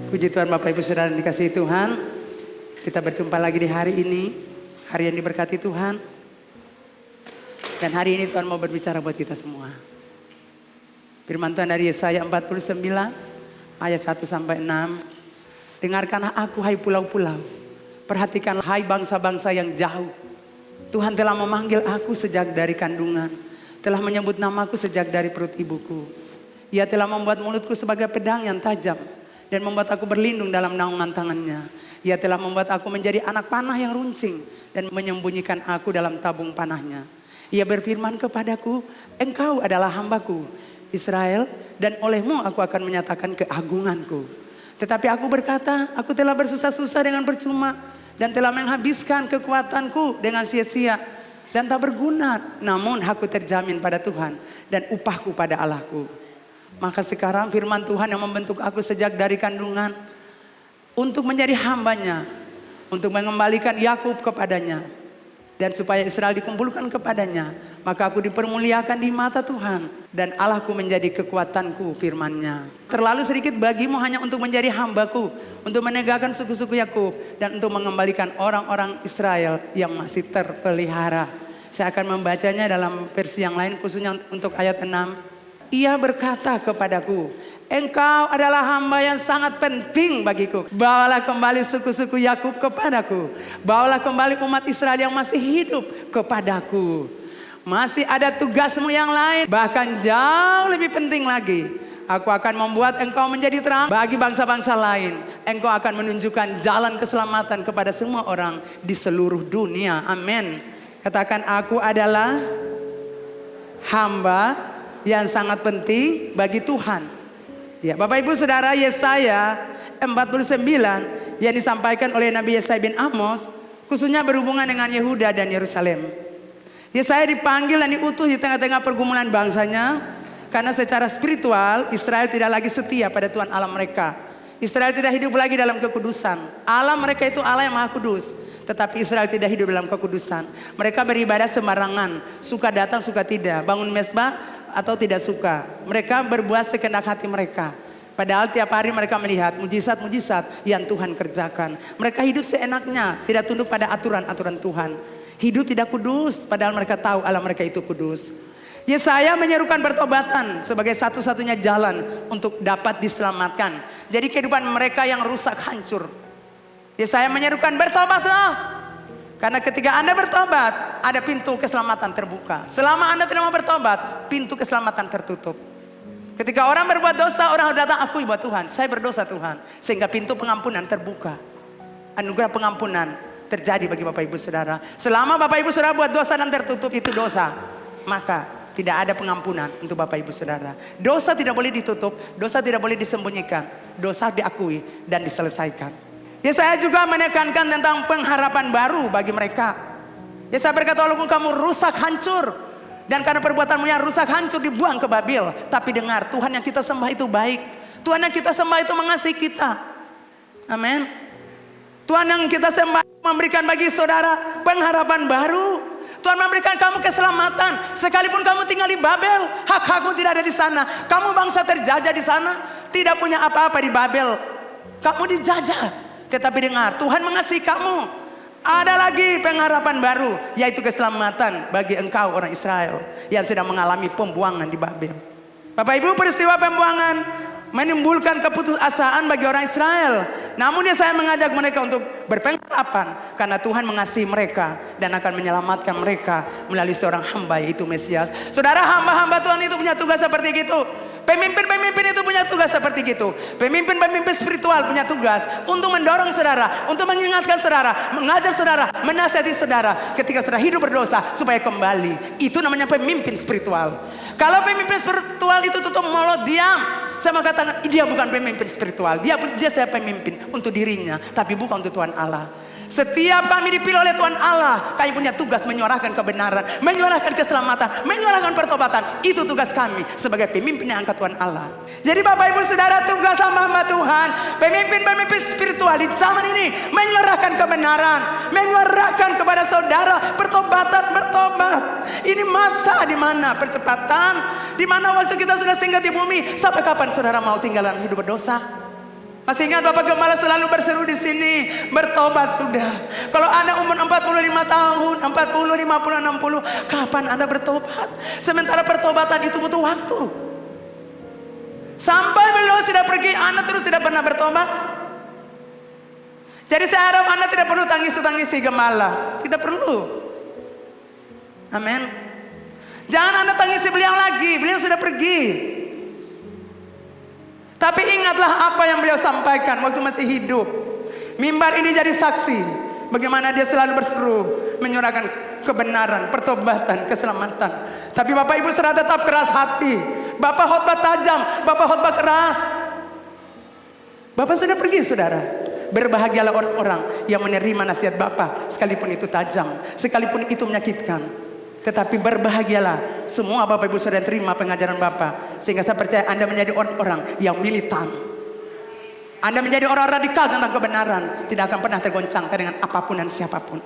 Puji Tuhan Bapak Ibu Saudara yang dikasihi Tuhan. Kita berjumpa lagi di hari ini. Hari yang diberkati Tuhan. Dan hari ini Tuhan mau berbicara buat kita semua. Firman Tuhan dari Yesaya 49 ayat 1 sampai 6. Dengarkanlah aku hai pulau-pulau. Perhatikanlah hai bangsa-bangsa yang jauh. Tuhan telah memanggil aku sejak dari kandungan. Telah menyebut namaku sejak dari perut ibuku. Ia telah membuat mulutku sebagai pedang yang tajam. Dan membuat aku berlindung dalam naungan tangannya. Ia telah membuat aku menjadi anak panah yang runcing. Dan menyembunyikan aku dalam tabung panahnya. Ia berfirman kepadaku, engkau adalah hambaku Israel. Dan olehmu aku akan menyatakan keagunganku. Tetapi aku berkata, aku telah bersusah-susah dengan percuma. Dan telah menghabiskan kekuatanku dengan sia-sia. Dan tak berguna. Namun aku terjamin pada Tuhan. Dan upahku pada Allahku. Maka sekarang firman Tuhan yang membentuk aku sejak dari kandungan. Untuk menjadi hambanya. Untuk mengembalikan Yakub kepadanya. Dan supaya Israel dikumpulkan kepadanya. Maka aku dipermuliakan di mata Tuhan. Dan Allahku menjadi kekuatanku firman-Nya. Terlalu sedikit bagimu hanya untuk menjadi hambaku. Untuk menegakkan suku-suku Yakub. Dan untuk mengembalikan orang-orang Israel yang masih terpelihara. Saya akan membacanya dalam versi yang lain khususnya untuk ayat 6. Ia berkata kepadaku, engkau adalah hamba yang sangat penting bagiku. Bawalah kembali suku-suku Yakub kepadaku. Bawalah kembali umat Israel yang masih hidup kepadaku. Masih ada tugasmu yang lain, bahkan jauh lebih penting lagi. Aku akan membuat engkau menjadi terang bagi bangsa-bangsa lain. Engkau akan menunjukkan jalan keselamatan kepada semua orang di seluruh dunia. Amin. Katakan, aku adalah hamba yang sangat penting bagi Tuhan. Ya, Bapak Ibu Saudara, Yesaya 49 yang disampaikan oleh Nabi Yesaya bin Amos khususnya berhubungan dengan Yehuda dan Yerusalem. Yesaya dipanggil dan diutus di tengah-tengah pergumulan bangsanya karena secara spiritual Israel tidak lagi setia pada Tuhan Allah mereka. Israel tidak hidup lagi dalam kekudusan. Allah mereka itu Allah yang Maha Kudus. Tetapi Israel tidak hidup dalam kekudusan. Mereka beribadah sembarangan, suka datang suka tidak, bangun mezbah atau tidak suka. Mereka berbuat sekehendak hati mereka. Padahal tiap hari mereka melihat mujizat-mujizat yang Tuhan kerjakan. Mereka hidup seenaknya, tidak tunduk pada aturan-aturan Tuhan. Hidup tidak kudus, padahal mereka tahu Allah mereka itu kudus. Yesaya menyerukan pertobatan sebagai satu-satunya jalan untuk dapat diselamatkan. Jadi kehidupan mereka yang rusak hancur. Yesaya menyerukan bertobatlah. Karena ketika Anda bertobat, ada pintu keselamatan terbuka. Selama Anda tidak mau bertobat, pintu keselamatan tertutup. Ketika orang berbuat dosa, orang datang, akui buat Tuhan, saya berdosa Tuhan. Sehingga pintu pengampunan terbuka. Anugerah pengampunan terjadi bagi Bapak Ibu Saudara. Selama Bapak Ibu Saudara buat dosa dan tertutup itu dosa, maka tidak ada pengampunan untuk Bapak Ibu Saudara. Dosa tidak boleh ditutup, dosa tidak boleh disembunyikan. Dosa diakui dan diselesaikan. Yesaya juga menekankan tentang pengharapan baru bagi mereka. Yesaya berkata, walaupun kamu rusak hancur. Dan karena perbuatanmu yang rusak hancur dibuang ke Babil. Tapi dengar, Tuhan yang kita sembah itu baik. Tuhan yang kita sembah itu mengasihi kita. Amin. Tuhan yang kita sembah memberikan bagi saudara pengharapan baru. Tuhan memberikan kamu keselamatan. Sekalipun kamu tinggal di Babel, hak-hakmu tidak ada di sana. Kamu bangsa terjajah di sana. Tidak punya apa-apa di Babel. Kamu dijajah. Tetapi dengar, Tuhan mengasihi kamu. Ada lagi pengharapan baru, yaitu keselamatan bagi engkau orang Israel yang sedang mengalami pembuangan di Babel. Bapak Ibu, peristiwa pembuangan menimbulkan keputusasaan bagi orang Israel. Namun saya mengajak mereka untuk berpengharapan karena Tuhan mengasihi mereka dan akan menyelamatkan mereka melalui seorang hamba, yaitu Mesias. Saudara, hamba-hamba Tuhan itu punya tugas seperti itu. Pemimpin-pemimpin itu punya tugas seperti itu. Pemimpin-pemimpin spiritual punya tugas untuk mendorong saudara, untuk mengingatkan saudara, mengajar saudara, menasihati saudara ketika saudara hidup berdosa supaya kembali. Itu namanya pemimpin spiritual. Kalau pemimpin spiritual itu tutup mulut, diam, saya mengatakan dia bukan pemimpin spiritual. Dia saya pemimpin untuk dirinya, tapi bukan untuk Tuhan Allah. Setiap kami dipilih oleh Tuhan Allah, kami punya tugas menyuarakan kebenaran, menyuarakan keselamatan, menyuarakan pertobatan. Itu tugas kami sebagai pemimpin yang angkat Tuhan Allah. Jadi Bapak Ibu Saudara, tugas hamba Tuhan, pemimpin-pemimpin spiritual di zaman ini menyuarakan kebenaran, menyuarakan kepada saudara pertobatan, bertobat. Ini masa di mana percepatan, di mana waktu kita sudah singgah di bumi. Sampai kapan saudara mau tinggal dalam hidup berdosa? Masih ingat Bapak Gembala selalu berseru di sini, bertobat sudah. Kalau Anda umur 45 tahun, 40, 50, 60, kapan Anda bertobat? Sementara pertobatan itu butuh waktu. Sampai beliau sudah pergi, Anda terus tidak pernah bertobat. Jadi saya harap Anda tidak perlu tangisi Gembala, tidak perlu. Amin. Jangan Anda tangisi beliau lagi, beliau sudah pergi. Tapi ingatlah apa yang beliau sampaikan waktu masih hidup. Mimbar ini jadi saksi bagaimana dia selalu berseru menyuarakan kebenaran, pertobatan, keselamatan. Tapi Bapak Ibu saudara tetap keras hati. Bapak khotbah tajam, Bapak khotbah keras. Bapak sudah pergi saudara. Berbahagialah orang-orang yang menerima nasihat Bapak, sekalipun itu tajam, sekalipun itu menyakitkan. Tetapi berbahagialah semua Bapak Ibu saudara terima pengajaran Bapak. Sehingga saya percaya Anda menjadi orang-orang yang militan. Anda menjadi orang radikal tentang kebenaran. Tidak akan pernah tergoncangkan dengan apapun dan siapapun.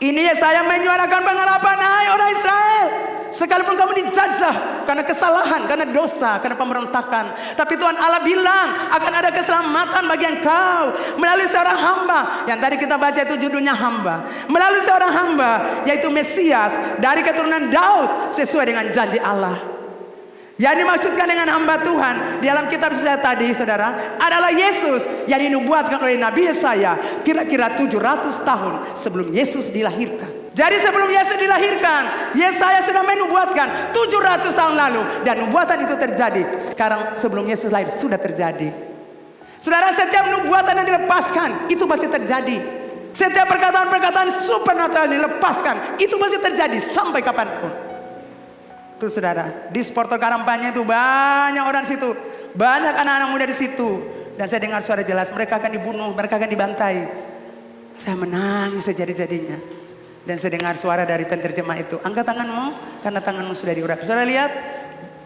Ini ya saya menyuarakan pengharapan, hai orang Israel. Sekalipun kamu dijajah karena kesalahan, karena dosa, karena pemberontakan, tapi Tuhan Allah bilang akan ada keselamatan bagi engkau melalui seorang hamba. Yang tadi kita baca itu judulnya hamba. Melalui seorang hamba, yaitu Mesias dari keturunan Daud sesuai dengan janji Allah. Yang dimaksudkan dengan hamba Tuhan di dalam kitab saya tadi saudara adalah Yesus yang dinubuatkan oleh Nabi Yesaya kira-kira 700 tahun sebelum Yesus dilahirkan. Jadi sebelum Yesus dilahirkan, Yesaya sudah menubuatkan 700 tahun lalu. Dan nubuatan itu terjadi. Sekarang sebelum Yesus lahir sudah terjadi. Saudara, setiap nubuatan yang dilepaskan itu pasti terjadi. Setiap perkataan-perkataan supernatural dilepaskan itu pasti terjadi sampai kapanpun. Tuh saudara, di supporter Karampanya itu banyak orang di situ. Banyak anak-anak muda di situ. Dan saya dengar suara jelas, mereka akan dibunuh, mereka akan dibantai. Saya menangis sejadi-jadinya. Dan saya dengar suara dari penterjemah itu, angkat tanganmu karena tanganmu sudah diurapi. Saudara lihat,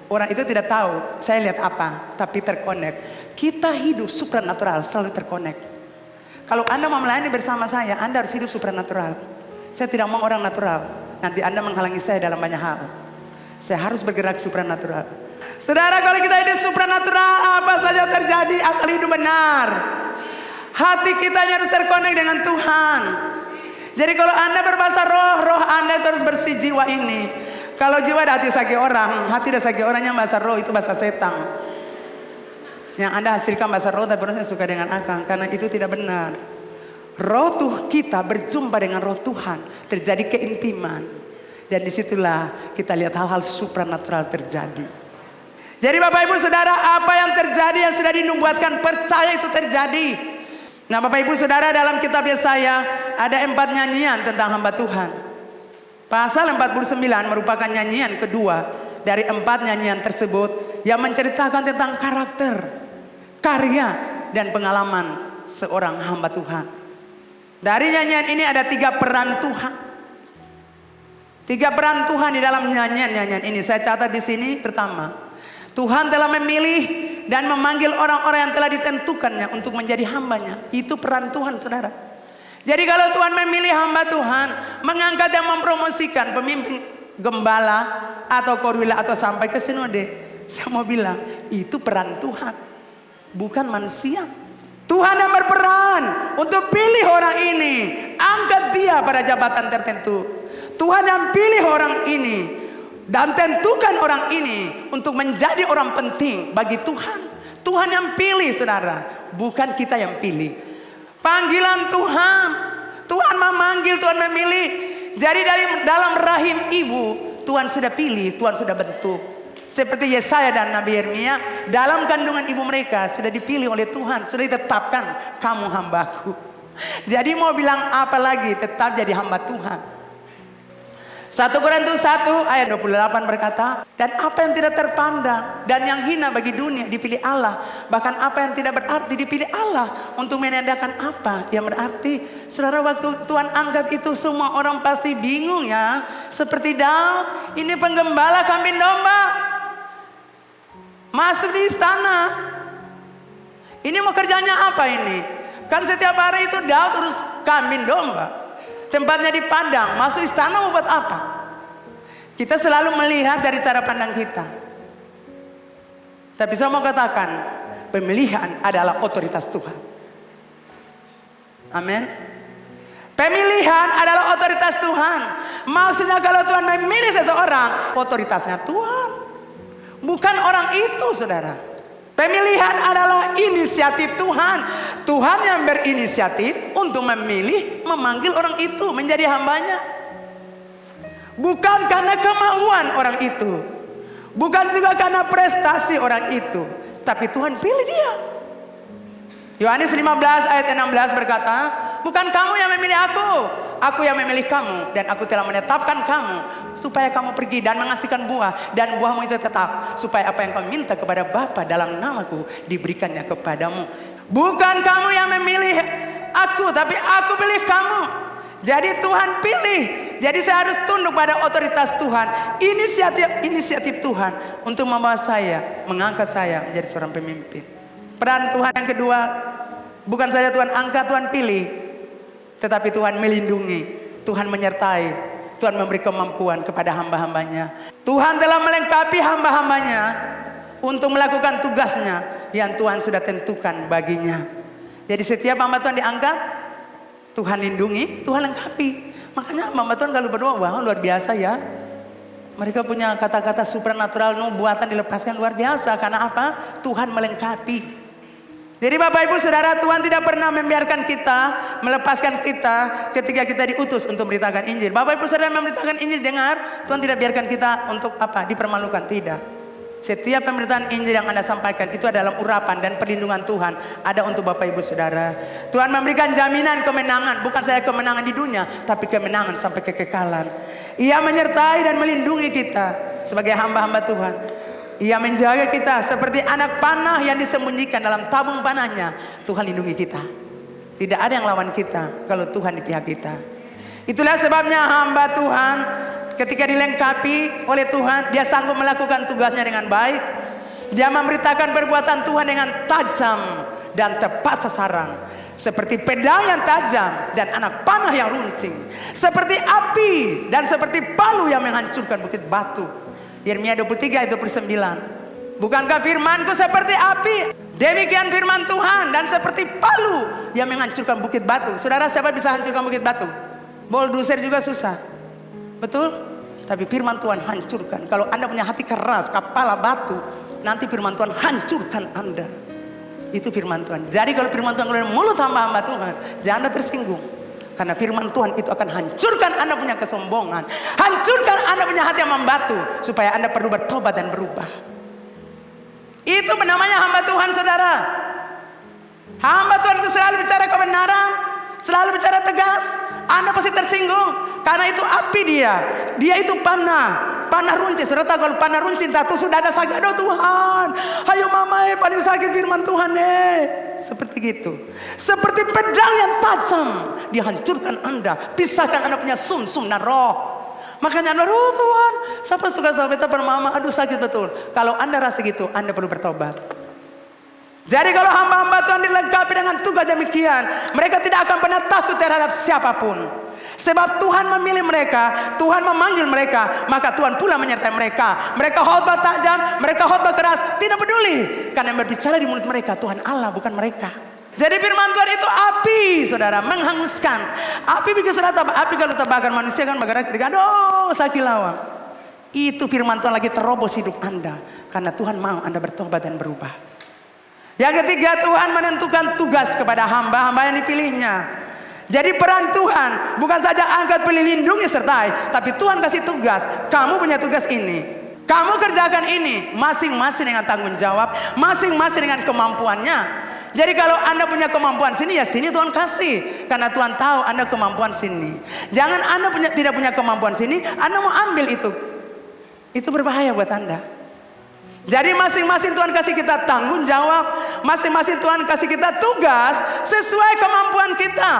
orang itu tidak tahu saya lihat apa, tapi terkonek. Kita hidup supranatural, selalu terkonek. Kalau Anda mau melayani bersama saya, Anda harus hidup supranatural. Saya tidak mau orang natural. Nanti Anda menghalangi saya dalam banyak hal. Saya harus bergerak supranatural. Saudara, kalau kita hidup supranatural, apa saja terjadi asal hidup benar. Hati kita harus terkonek dengan Tuhan. Jadi kalau Anda berbahasa roh, roh Anda terus bersih jiwa ini. Kalau jiwa dan hati sakit orang, hati dan sakit orang yang bahasa roh itu bahasa setan. Yang Anda hasilkan bahasa roh tapi orangnya suka dengan akang, karena itu tidak benar. Roh tuh kita berjumpa dengan roh Tuhan, terjadi keintiman. Dan disitulah kita lihat hal-hal supranatural terjadi. Jadi Bapak Ibu Saudara, apa yang terjadi yang sudah dinubuatkan, percaya itu terjadi. Nah Bapak Ibu Saudara, dalam kitab Yesaya ada 4 nyanyian tentang hamba Tuhan. Pasal 49 merupakan nyanyian kedua dari 4 nyanyian tersebut yang menceritakan tentang karakter, karya, dan pengalaman seorang hamba Tuhan. Dari nyanyian ini ada 3 peran Tuhan. 3 peran Tuhan di dalam nyanyian ini. Saya catat di sini. Pertama, Tuhan telah memilih dan memanggil orang-orang yang telah ditentukannya untuk menjadi hambanya. Itu peran Tuhan saudara. Jadi kalau Tuhan memilih hamba Tuhan, mengangkat dan mempromosikan pemimpin gembala atau korwila atau sampai ke sinode, saya mau bilang itu peran Tuhan, bukan manusia. Tuhan yang berperan untuk pilih orang ini, angkat dia pada jabatan tertentu. Tuhan yang pilih orang ini dan tentukan orang ini untuk menjadi orang penting bagi Tuhan. Tuhan yang pilih saudara, bukan kita yang pilih. Panggilan Tuhan, Tuhan memanggil, Tuhan memilih. Jadi dari dalam rahim ibu, Tuhan sudah pilih, Tuhan sudah bentuk. Seperti Yesaya dan Nabi Yeremia, dalam kandungan ibu mereka sudah dipilih oleh Tuhan, sudah ditetapkan kamu hambaku. Jadi mau bilang apa lagi, tetap jadi hamba Tuhan. 1 Korintus 1 ayat 28 berkata, dan apa yang tidak terpandang dan yang hina bagi dunia dipilih Allah. Bahkan apa yang tidak berarti dipilih Allah untuk menandakan apa yang berarti. Saudara, waktu Tuhan angkat itu semua orang pasti bingung ya. Seperti Daud, ini penggembala kambing domba, masuk di istana. Ini mau kerjanya apa ini? Kan setiap hari itu Daud urus kambing domba. Tempatnya di padang, masuk istana mau buat apa? Kita selalu melihat dari cara pandang kita. Tapi saya mau katakan, pemilihan adalah otoritas Tuhan. Amin. Pemilihan adalah otoritas Tuhan. Maksudnya kalau Tuhan memilih seseorang, otoritasnya Tuhan, bukan orang itu, saudara. Pemilihan adalah inisiatif Tuhan. Tuhan yang berinisiatif untuk memilih, memanggil orang itu menjadi hambanya. Bukan karena kemauan orang itu, bukan juga karena prestasi orang itu, tapi Tuhan pilih dia. Yohanes 15 ayat 16 berkata, bukan kamu yang memilih aku yang memilih kamu, dan aku telah menetapkan kamu supaya kamu pergi dan menghasilkan buah, dan buahmu itu tetap, supaya apa yang kau minta kepada Bapa dalam namaku diberikannya kepadamu. Bukan kamu yang memilih aku, tapi aku pilih kamu. Jadi Tuhan pilih. Jadi saya harus tunduk pada otoritas Tuhan, inisiatif Tuhan untuk membawa saya, mengangkat saya menjadi seorang pemimpin. Peran Tuhan yang kedua, bukan saja Tuhan angkat, Tuhan pilih, tetapi Tuhan melindungi, Tuhan menyertai, Tuhan memberi kemampuan kepada hamba-hambanya. Tuhan telah melengkapi hamba-hambanya untuk melakukan tugasnya yang Tuhan sudah tentukan baginya. Jadi setiap hamba Tuhan diangkat, Tuhan lindungi, Tuhan lengkapi. Makanya hamba Tuhan kalau berdoa, wah luar biasa ya. Mereka punya kata-kata supernatural, nubuatan dilepaskan luar biasa. Karena apa? Tuhan melengkapi. Jadi Bapak Ibu Saudara, Tuhan tidak pernah membiarkan kita, melepaskan kita ketika kita diutus untuk memberitakan Injil. Bapak Ibu Saudara memberitakan Injil, dengar, Tuhan tidak biarkan kita untuk apa? Dipermalukan, tidak. Setiap pemberitaan Injil yang Anda sampaikan itu adalah urapan dan perlindungan Tuhan ada untuk Bapak Ibu Saudara. Tuhan memberikan jaminan kemenangan, bukan saja kemenangan di dunia, tapi kemenangan sampai kekekalan. Ia menyertai dan melindungi kita sebagai hamba-hamba Tuhan. Ia menjaga kita seperti anak panah yang disembunyikan dalam tabung panahnya. Tuhan lindungi kita. Tidak ada yang lawan kita kalau Tuhan di pihak kita. Itulah sebabnya hamba Tuhan ketika dilengkapi oleh Tuhan, dia sanggup melakukan tugasnya dengan baik. Dia memberitakan perbuatan Tuhan dengan tajam dan tepat sasaran, seperti pedang yang tajam dan anak panah yang runcing, seperti api dan seperti palu yang menghancurkan bukit batu. Yeremia 23 ayat 29. Bukankah firmanku seperti api, demikian firman Tuhan, dan seperti palu yang menghancurkan bukit batu. Saudara, siapa bisa hancurkan bukit batu? Bulldozer juga susah, betul? Tapi firman Tuhan hancurkan. Kalau Anda punya hati keras, kepala batu, nanti firman Tuhan hancurkan Anda. Itu firman Tuhan. Jadi kalau firman Tuhan keluar dari mulut hamba-hamba Tuhan, jangan Anda tersinggung. Karena firman Tuhan itu akan hancurkan Anda punya kesombongan, hancurkan Anda punya hati yang membatu, supaya Anda perlu bertobat dan berubah. Itu namanya hamba Tuhan, saudara. Hamba Tuhan itu selalu bicara kebenaran, selalu bicara tegas. Anda pasti tersinggung karena itu api dia. Dia itu panah runcing. Saudara tahu kalau panah runcing itu sudah ada sakit. Aduh Tuhan, ayo mama paling sakit firman Tuhan seperti gitu. Seperti pedang yang tajam, dihancurkan Anda, pisahkan Anda punya sum-sum dan roh. Makanya Anda, oh Tuhan, siapa suka sampai mama, aduh sakit betul. Kalau Anda rasa gitu, Anda perlu bertobat. Jadi kalau hamba-hamba Tuhan dilengkapi dengan tugas demikian, mereka tidak akan pernah takut terhadap siapapun. Sebab Tuhan memilih mereka, Tuhan memanggil mereka, maka Tuhan pula menyertai mereka. Mereka khotbah tajam, mereka khotbah keras, tidak peduli. Karena yang berbicara di mulut mereka Tuhan Allah, bukan mereka. Jadi firman Tuhan itu api, saudara, menghanguskan. Api bikin saudara, api kalau terbakar manusia kan bergerak, aduh sakit lawang. Itu firman Tuhan lagi terobos hidup Anda, karena Tuhan mau Anda bertobat dan berubah. Yang ketiga, Tuhan menentukan tugas kepada hamba-hamba yang dipilihnya. Jadi peran Tuhan bukan saja angkat, pilih, lindungi, sertai, tapi Tuhan kasih tugas. Kamu punya tugas ini, kamu kerjakan ini, masing-masing dengan tanggung jawab, masing-masing dengan kemampuannya. Jadi kalau Anda punya kemampuan sini, ya sini Tuhan kasih, karena Tuhan tahu Anda kemampuan sini. Jangan Anda tidak punya kemampuan sini, Anda mau ambil itu berbahaya buat Anda. Jadi masing-masing Tuhan kasih kita tanggung jawab, masing-masing Tuhan kasih kita tugas sesuai kemampuan kita.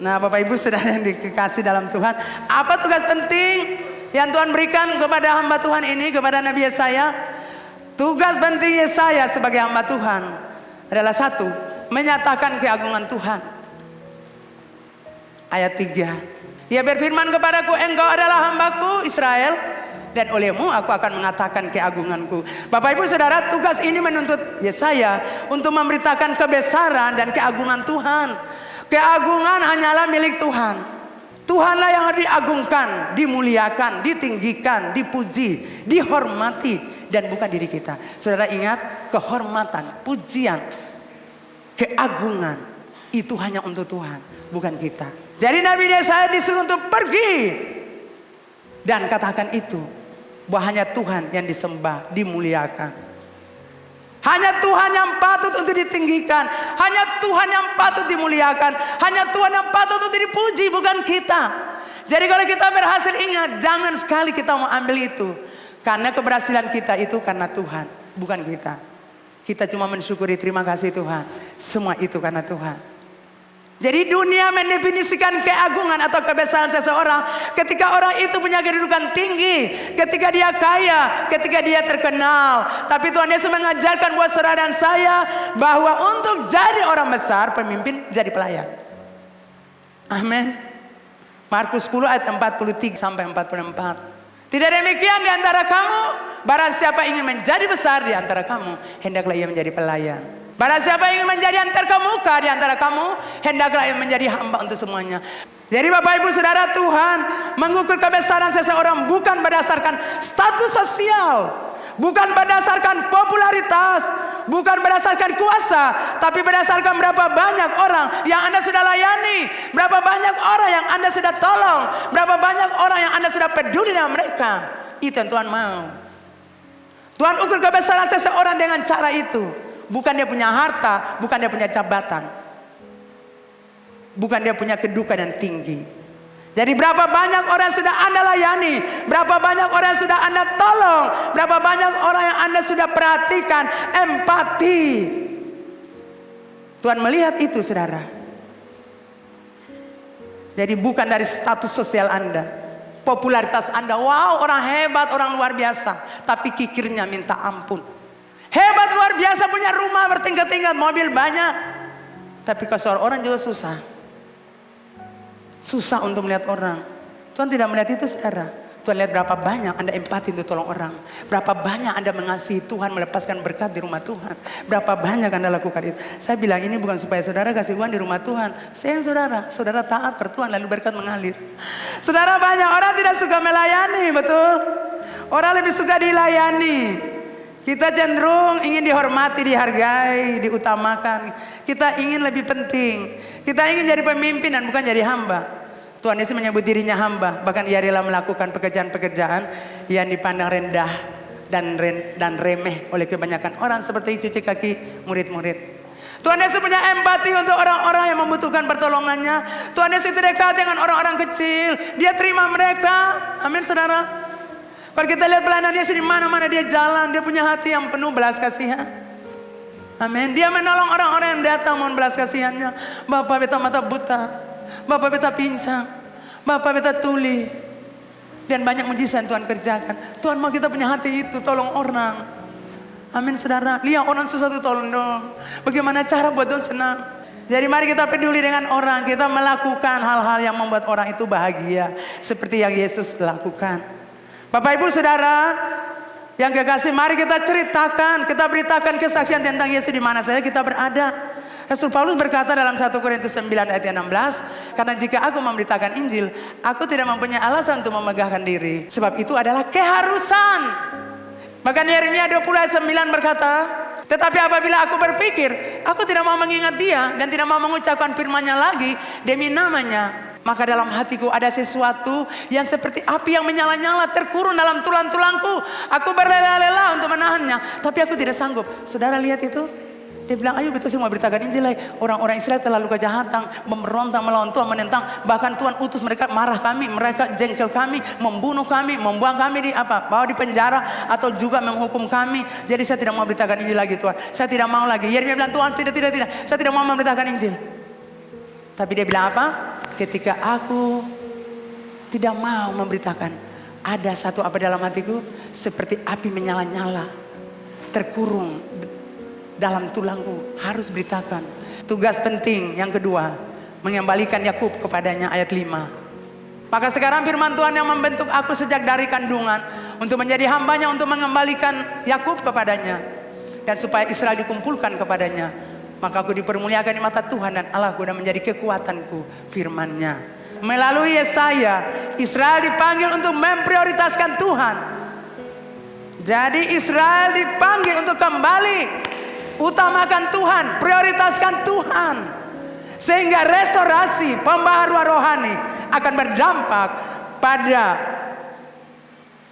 Nah Bapak Ibu saudara yang dikasih dalam Tuhan, apa tugas penting yang Tuhan berikan kepada hamba Tuhan ini, kepada Nabi Yesaya? Tugas penting Yesaya sebagai hamba Tuhan adalah satu, menyatakan keagungan Tuhan. Ayat 3, Ia berfirman kepadaku, engkau adalah hambaku Israel, dan olehmu aku akan mengatakan keagunganku. Bapak Ibu Saudara, tugas ini menuntut Yesaya untuk memberitakan kebesaran dan keagungan Tuhan. Keagungan hanyalah milik Tuhan. Tuhanlah yang harus diagungkan, dimuliakan, ditinggikan, dipuji, dihormati, dan bukan diri kita. Saudara ingat, kehormatan, pujian, keagungan itu hanya untuk Tuhan, bukan kita. Jadi Nabi Yesaya disuruh untuk pergi dan katakan itu, bahwa hanya Tuhan yang disembah, dimuliakan. Hanya Tuhan yang patut untuk ditinggikan, hanya Tuhan yang patut dimuliakan, hanya Tuhan yang patut untuk dipuji, bukan kita. Jadi kalau kita berhasil, ingat, jangan sekali kita mau ambil itu. Karena keberhasilan kita itu karena Tuhan, bukan kita. Kita cuma mensyukuri, terima kasih Tuhan. Semua itu karena Tuhan. Jadi dunia mendefinisikan keagungan atau kebesaran seseorang ketika orang itu punya kedudukan tinggi, ketika dia kaya, ketika dia terkenal. Tapi Tuhan Yesus mengajarkan buat saudara dan saya bahwa untuk jadi orang besar, pemimpin, jadi pelayan. Amin. Markus 10 ayat 43 sampai 44. Tidak demikian di antara kamu, barang siapa ingin menjadi besar di antara kamu, hendaklah ia menjadi pelayan. Barang siapa ingin menjadi yang terkemuka di antara kamu, hendaklah ia menjadi hamba untuk semuanya. Jadi Bapak Ibu Saudara, Tuhan mengukur kebesaran seseorang bukan berdasarkan status sosial, bukan berdasarkan popularitas, bukan berdasarkan kuasa, tapi berdasarkan berapa banyak orang yang Anda sudah layani, berapa banyak orang yang Anda sudah tolong, berapa banyak orang yang Anda sudah peduli dengan mereka. Itu yang Tuhan mau. Tuhan ukur kebesaran seseorang dengan cara itu. Bukan dia punya harta, bukan dia punya jabatan, bukan dia punya kedudukan yang tinggi. Jadi berapa banyak orang yang sudah Anda layani, berapa banyak orang yang sudah Anda tolong, berapa banyak orang yang Anda sudah perhatikan, empati. Tuhan melihat itu, saudara. Jadi bukan dari status sosial Anda, popularitas Anda, wow orang hebat, orang luar biasa, tapi kikirnya minta ampun. Hebat luar biasa, punya rumah bertingkat-tingkat, mobil banyak, tapi kalau orang juga susah. Susah untuk melihat orang. Tuhan tidak melihat itu, saudara. Tuhan lihat berapa banyak Anda empati untuk tolong orang, berapa banyak Anda mengasihi Tuhan, melepaskan berkat di rumah Tuhan, berapa banyak Anda lakukan itu. Saya bilang ini bukan supaya saudara kasih uang di rumah Tuhan. Sayang saudara taat per Tuhan lalu berkat mengalir. Saudara, banyak orang tidak suka melayani, betul? Orang lebih suka dilayani. Kita cenderung ingin dihormati, dihargai, diutamakan. Kita ingin lebih penting. Kita ingin jadi pemimpin dan bukan jadi hamba. Tuhan Yesus menyebut dirinya hamba. Bahkan ia rela melakukan pekerjaan-pekerjaan yang dipandang rendah dan remeh oleh kebanyakan orang, seperti cuci kaki murid-murid. Tuhan Yesus punya empati untuk orang-orang yang membutuhkan pertolongannya. Tuhan Yesus dekat dengan orang-orang kecil. Dia terima mereka. Amin, saudara. Kalau kita lihat pelayanan Yesus di mana-mana dia jalan, dia punya hati yang penuh belas kasihan. Amin. Dia menolong orang-orang yang datang mohon belas kasihannya. Bapak beta mata buta, Bapak beta pincang, Bapak beta tuli. Dan banyak mujizat Tuhan kerjakan. Tuhan mau kita punya hati itu, tolong orang. Amin, saudara. Lihat orang susah tuh, tolong dong. Bagaimana cara buat Tuhan senang? Jadi mari kita peduli dengan orang. Kita melakukan hal-hal yang membuat orang itu bahagia, seperti yang Yesus lakukan. Bapak Ibu Saudara yang kekasih, mari kita ceritakan, kita beritakan kesaksian tentang Yesus di mana saja kita berada. Rasul Paulus berkata dalam 1 Korintus 9 ayat 16, karena jika aku memberitakan Injil, aku tidak mempunyai alasan untuk memegahkan diri, sebab itu adalah keharusan. Bahkan Yeremia 20 ayat 9 berkata, tetapi apabila aku berpikir, aku tidak mau mengingat dia dan tidak mau mengucapkan firman-Nya lagi demi namanya, maka dalam hatiku ada sesuatu yang seperti api yang menyala-nyala terkurung dalam tulang-tulangku. Aku berlela-lela untuk menahannya, tapi aku tidak sanggup. Saudara lihat itu? Dia bilang, ayo kita semua beritakan Injil. Orang-orang Israel terlalu kejahatan, memberontak melawan Tuhan, menentang. Bahkan Tuhan utus mereka marah kami, mereka jengkel kami, membunuh kami, membuang kami di bawa di penjara, atau juga menghukum kami. Jadi saya tidak mau beritakan Injil lagi, Tuhan. Saya tidak mau lagi. Yeremia bilang, Tuhan tidak. Saya tidak mau memberitakan Injil. Tapi dia bilang apa? Ketika aku tidak mau memberitakan, ada satu apa dalam hatiku seperti api menyala-nyala, terkurung dalam tulangku, harus beritakan. Tugas penting yang kedua, mengembalikan Yakub kepadanya ayat 5. Maka sekarang firman Tuhan yang membentuk aku sejak dari kandungan, untuk menjadi hambanya, untuk mengembalikan Yakub kepadanya, dan supaya Israel dikumpulkan kepadanya. Maka aku dipermuliakan di mata Tuhan, dan Allahku dan menjadi kekuatanku, firman-Nya. Melalui Yesaya, Israel dipanggil untuk memprioritaskan Tuhan. Jadi Israel dipanggil untuk kembali utamakan Tuhan, prioritaskan Tuhan. Sehingga restorasi, pembaharuan rohani akan berdampak pada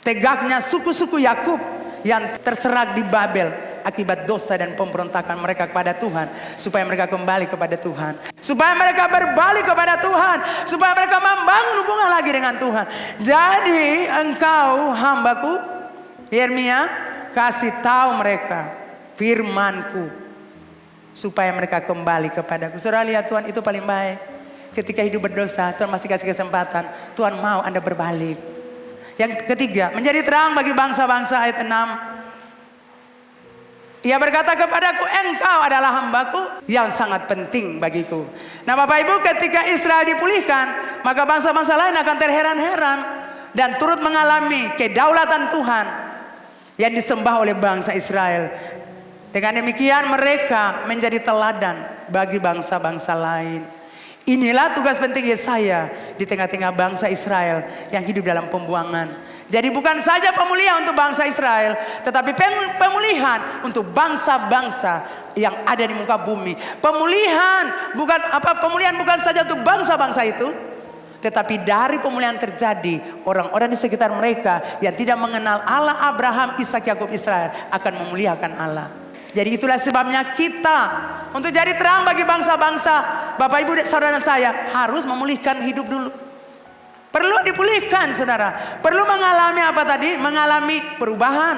tegaknya suku-suku Yakub yang terserak di Babel akibat dosa dan pemberontakan mereka kepada Tuhan. Supaya mereka kembali kepada Tuhan, supaya mereka berbalik kepada Tuhan, supaya mereka membangun hubungan lagi dengan Tuhan. Jadi engkau hambaku Yeremia, kasih tahu mereka firman-Ku, supaya mereka kembali kepadaku. Saudara lihat, Tuhan itu paling baik. Ketika hidup berdosa, Tuhan masih kasih kesempatan. Tuhan mau Anda berbalik. Yang ketiga, menjadi terang bagi bangsa-bangsa, ayat 6. Ia berkata kepadaku, engkau adalah hambaku yang sangat penting bagiku. Nah Bapak Ibu, ketika Israel dipulihkan, maka bangsa-bangsa lain akan terheran-heran dan turut mengalami kedaulatan Tuhan yang disembah oleh bangsa Israel. Dengan demikian mereka menjadi teladan bagi bangsa-bangsa lain. Inilah tugas penting Yesaya di tengah-tengah bangsa Israel yang hidup dalam pembuangan. Jadi bukan saja pemulihan untuk bangsa Israel, tetapi pemulihan untuk bangsa-bangsa yang ada di muka bumi. Pemulihan bukan saja untuk bangsa-bangsa itu, tetapi dari pemulihan terjadi, orang-orang di sekitar mereka yang tidak mengenal Allah Abraham, Ishak, Yakub, Israel akan memuliakan Allah. Jadi itulah sebabnya kita untuk jadi terang bagi bangsa-bangsa, Bapak Ibu saudara saya harus memulihkan hidup dulu. Perlu dipulihkan saudara. Perlu mengalami apa tadi? Mengalami perubahan.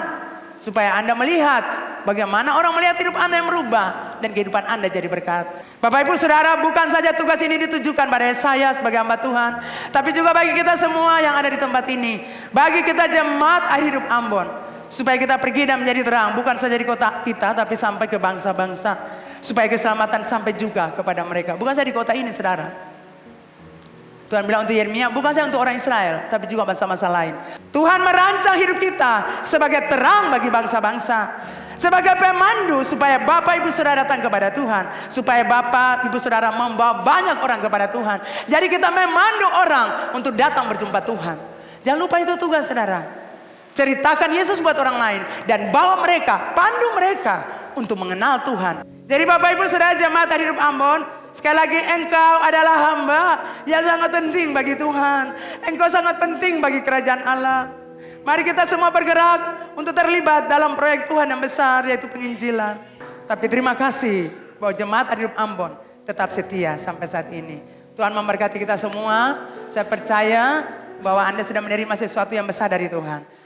Supaya Anda melihat bagaimana orang melihat hidup Anda yang merubah. Dan kehidupan Anda jadi berkat. Bapak Ibu saudara, bukan saja tugas ini ditujukan pada saya sebagai hamba Tuhan. Tapi juga bagi kita semua yang ada di tempat ini. Bagi kita jemaat Air Hidup Ambon. Supaya kita pergi dan menjadi terang. Bukan saja di kota kita, tapi sampai ke bangsa-bangsa. Supaya keselamatan sampai juga kepada mereka. Bukan saja di kota ini saudara. Tuhan bilang untuk Yeremia, bukan saja untuk orang Israel, tapi juga bangsa-bangsa lain. Tuhan merancang hidup kita sebagai terang bagi bangsa-bangsa. Sebagai pemandu supaya Bapak Ibu Saudara datang kepada Tuhan. Supaya Bapak Ibu Saudara membawa banyak orang kepada Tuhan. Jadi kita memandu orang untuk datang berjumpa Tuhan. Jangan lupa itu tugas saudara. Ceritakan Yesus buat orang lain. Dan bawa mereka, pandu mereka untuk mengenal Tuhan. Jadi Bapak Ibu Saudara jemaat Air Hidup Ambon, sekali lagi engkau adalah hamba yang sangat penting bagi Tuhan. Engkau sangat penting bagi kerajaan Allah. Mari kita semua bergerak untuk terlibat dalam proyek Tuhan yang besar, yaitu penginjilan. Tapi terima kasih bahwa jemaat Air Hidup Ambon tetap setia sampai saat ini. Tuhan memberkati kita semua. Saya percaya bahwa Anda sudah menerima sesuatu yang besar dari Tuhan.